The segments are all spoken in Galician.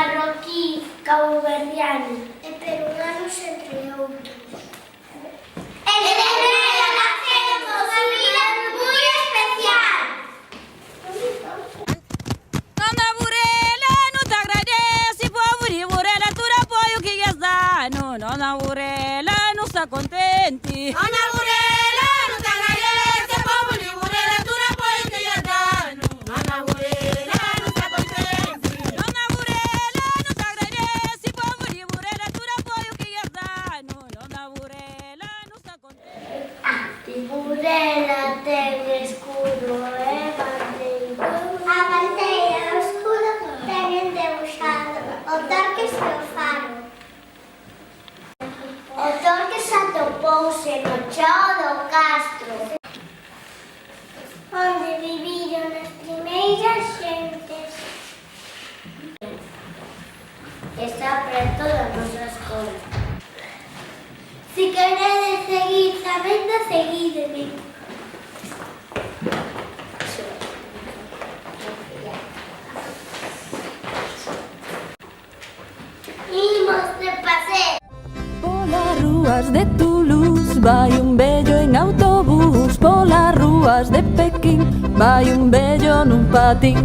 marroquí, caboverdiano e peruanos, entre outros. E de Breda nacemos unha vila moi especial. Nanda Burela, não te agradece, pobre Burela, tu apoio que és dano. Nanda Burela, não está contente. Nanda Burela, não te agradece, pobre Burela, tu apoio que és dano. Nanda Burela, não está contente. Nanda Burela, não te agradece, pobre Burela, tu apoio que és dano. Nanda Burela, não está contente. Burela ten escudo e bandeira. A bandeira e o escudo ten debuxado o Torques e o faro. O Torques atopouse no chao do Castro, onde viviron as primeiras xentes. Está preto da nosa escola. Si queredes seguir sabendo, seguidme. Imos de paseo. Polas rúas de Toulouse vai un vello en autobús. Polas rúas de Pequín vai un vello nun patín.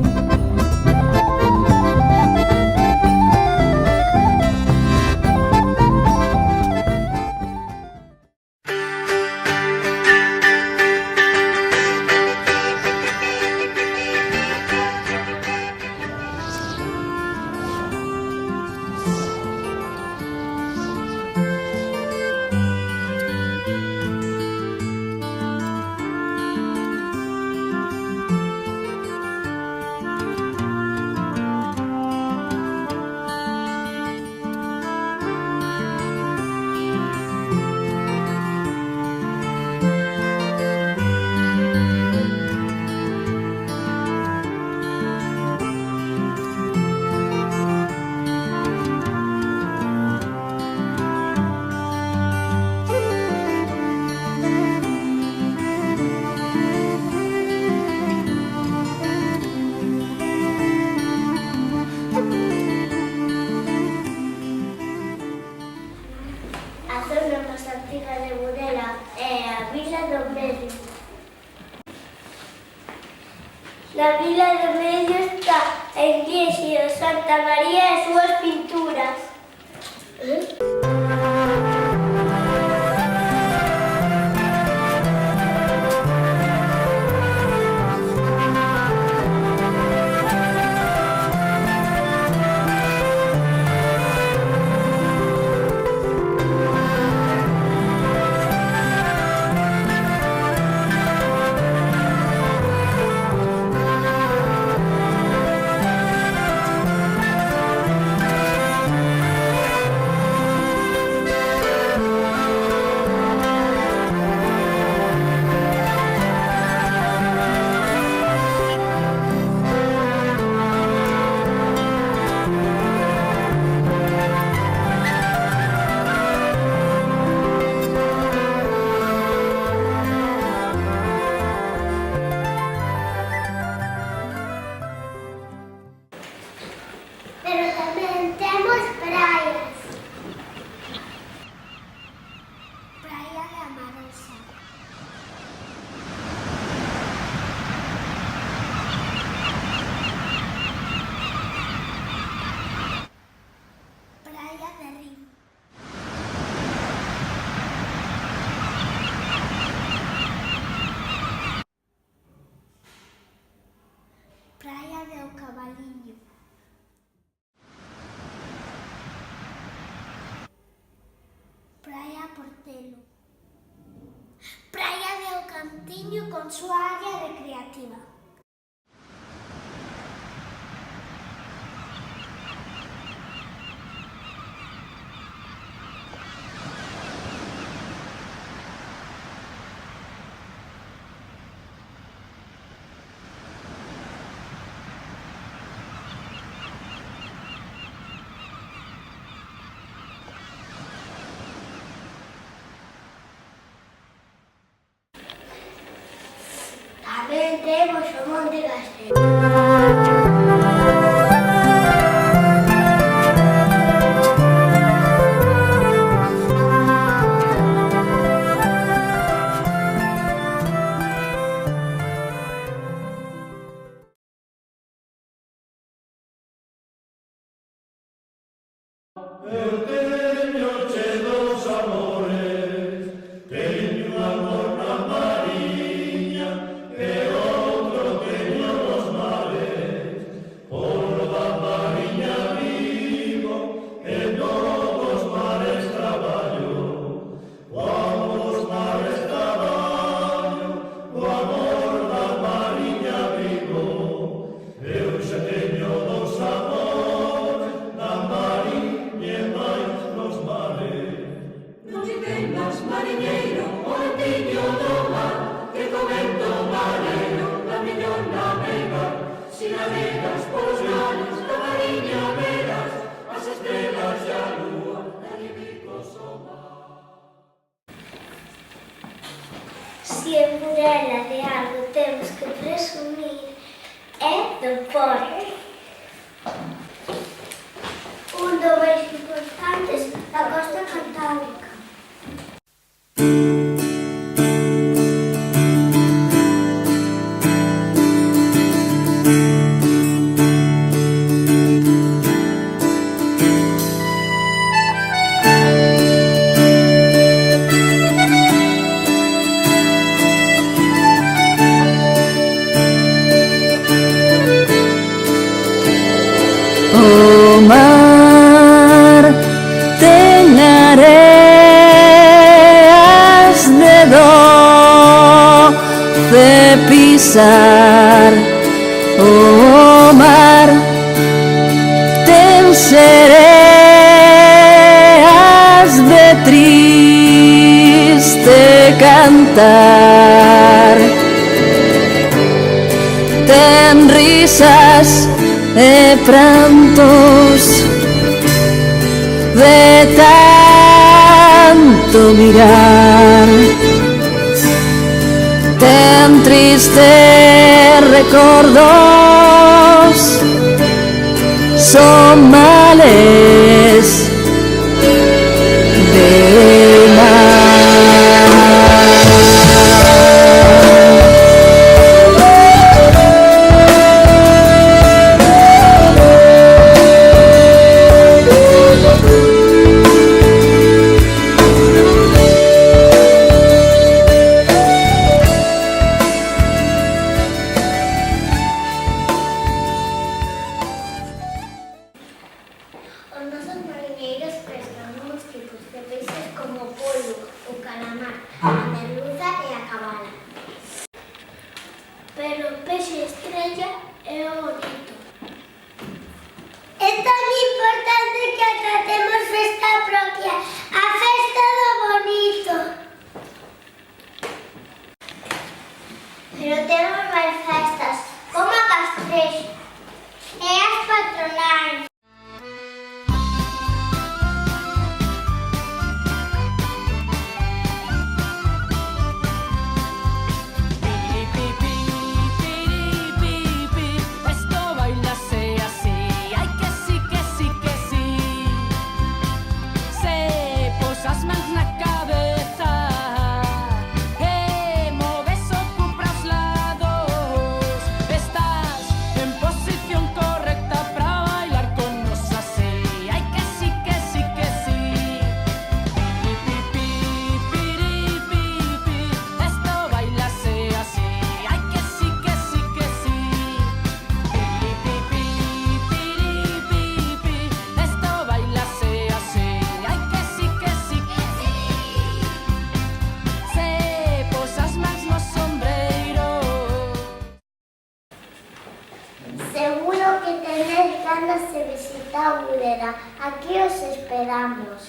A zona máis antiga de Burela é a Vila do Medio. Na Vila do Medio está a iglesia de Santa María e súas pinturas. Pero tamén temos praias. Praia de Amarosa. Praia de Rin. Praia de O Cabaliño. Praia Portelo. Praia de O Cantiño con súa área recreativa. Tamén temos o Monte Castelo. Si en Burela de algo temos que presumir é do Porto, un dos máis importantes da costa cantábrica. O mar ten areas de doce pisar. O mar ten sereas de triste cantar. Ten risas e prantos de tanto mirar. Ten tristes recordos, son males de mar. Os nosos mariñeiros pescan uns tipos de peixes como o pollo, o calamar, a merluza e a cabala. Pero o peixe estrella é o bonito. É tan importante que ata temos festa propia, a festa do bonito. Pero temos máis festas, como a Castrex e as patronais. Seguro que tenéis ganas de visitar Burela. Aquí os esperamos.